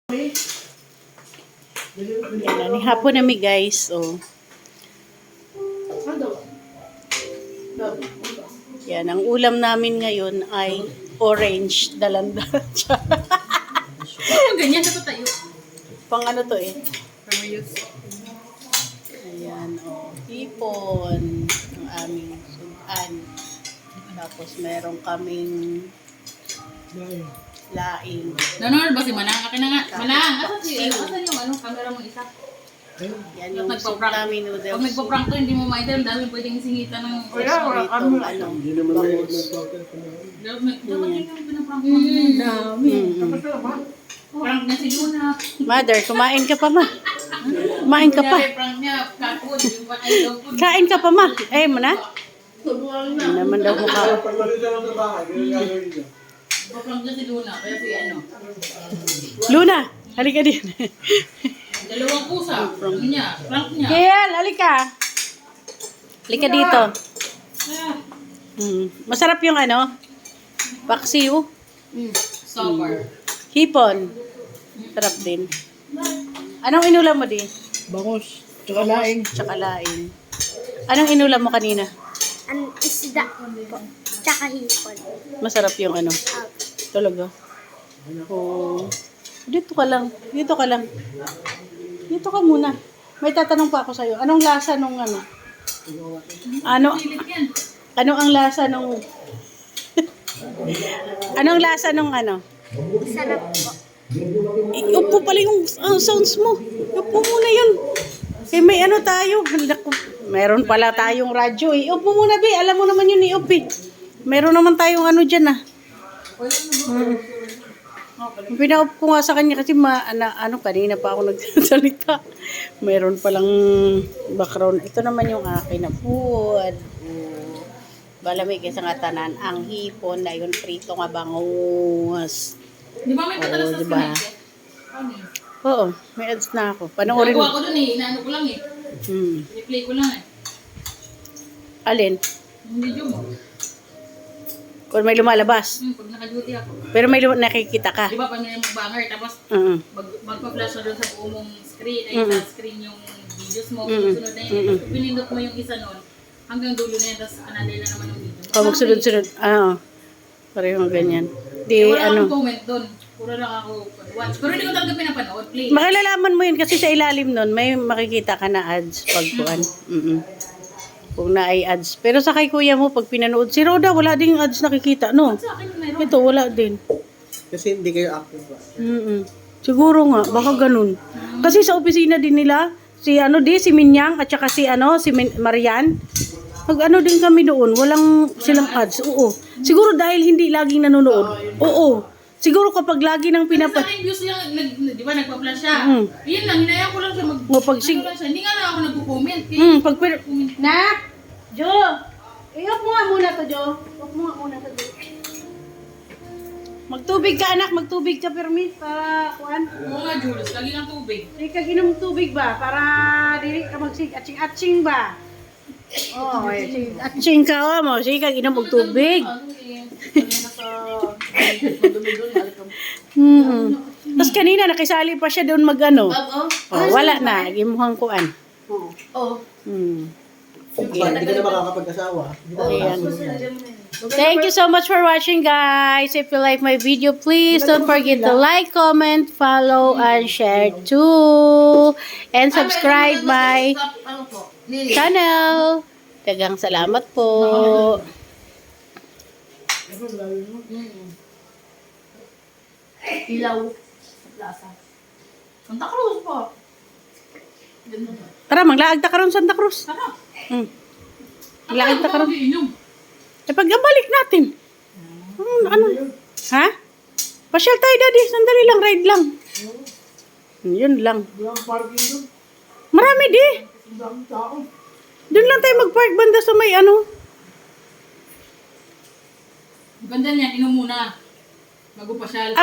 Yan, hapon na mi guys. Oh. Yan, ang ulam namin ngayon ay orange dalandan. Ganyan na tayo. Pang ano to eh? Ramayos. Ayan, oh. Hipon. Ang aming sudan. Tapos meron kaming laing. Nanonood ba si Manang? Akin na nga. Manang, asan yung camera mo isa? Yan yung soup namin noodles. Pag nagpa-prank to, hindi mo maintindihan. Dami pwedeng singitan ng... Hindi naman bangus. Dapat yung pinaprank mo. Dami. Prank niya si Luna. Mother, kumain ka pa ma. Kumain ka pa. Prank niya, kakod. Kain ka pa ma. Eh, mo na? Hindi naman daw mukha. Prank niya si Luna. Kaya si ano. Luna, halika din. Dalawang pusa. Prank niya. Kiel, halika. Halika dito. Masarap yung ano? Paksiw. Sour. Hipon. Sarap din. Anong inulam mo di? Bangus. Tsaka laing. Tsaka laing. Anong inulam mo kanina? Ang isda po. Tsaka hipon. Masarap yung ano? Talaga? Oh. Dito ka lang. Dito ka lang. Dito ka muna. May tatanong pa ako sa'yo. Anong lasa nung ano? Ano ang lasa nung... Anong lasa nung ano? Sarap po. Upo pala yung sounds mo. Upo muna yun. Eh, may ano tayo. Meron pala tayong radyo eh. Upo muna, Bi. Alam mo naman yun, i-up eh. Meron naman tayong ano dyan ah. Pinaup ko nga sa kanya kasi kanina pa ako nagsasalita. Meron palang background. Ito naman yung akin na food. Balamig kasi nga tanan. Ang hipon na yun, prito nga bangus. Di ba may patalas na diba? Oo, may ads na ako. Panoorin mo. Nagawa ko dun eh. Inaano ko lang eh. Replay ko lang eh. Alin? Hindi dyan mo. Kung may lumalabas. Pag naka-duty ako. Pero may nakikita ka. Di ba pag may mag-banger tapos magpa-flash na doon sa buong mong screen, ay sa screen yung videos mo, sunod na yun. Tapos pinindot mo yung isa nun, hanggang dulo na yun, tapos another na naman yung video. O, magsunod-sunod. Oo. Pareho ganyan. Di, Wala ano. akong comment doon. Puro lang ako watch. Pero hindi ko talaga pinapanood. Play. Makilalaman mo yun kasi sa ilalim nun, may makikita ka na ads pagkuhan. Kung na ay ads. Pero sa kay kuya mo, pag pinanood, si Roda, wala ding ads nakikita, no? Sa akin meron. Ito, wala din. Kasi hindi kayo active ba? Siguro nga, baka ganun. Kasi sa opisina din nila, si si Minyang at saka si Marian, pag din kami doon, walang silang ads. Oo. Siguro dahil hindi laging nanonood. Oo. Siguro kapag lagi nang Sa akin views lang, di ba nagpa-flash siya? Yun lang, hinayaan ko lang siya mag... Hindi nga lang ako nagko-comment. Jo! I-off mo nga muna to, Jo. Off mo nga muna to, Jo. Magtubig ka, anak. Magtubig ka, permit. Para, kuhan. Oo nga, Julius. Lagi ng tubig. Hindi ka ginom tubig ba? Para dili ka magsig. Atsing-atsing ba? Oo, atsing ka mo. Sige ka ginom og tubig. Tapos kanina, nakisali pa siya doon mag-ano. Wala na. Gimuhang kuan. Oo. Hindi ka na makakapag-asawa. Ayan. Thank you so much for watching, guys. If you like my video, please don't forget to like, comment, follow, and share too. And subscribe my channel. Dagang salamat po. Ilaw. Sa plaza. Santa Cruz po. Tara, maglaag ta karon Santa Cruz. Tara. Maglaag ta karon. Inom. Eh, pag-abalik natin. Ano? Ha? Pasyal tayo, daddy. Sandali lang, ride lang. Yun lang. Marami, di. Doon lang tayo mag-park banda sa may ano. Ganda niya, inom muna. Bago pasyal.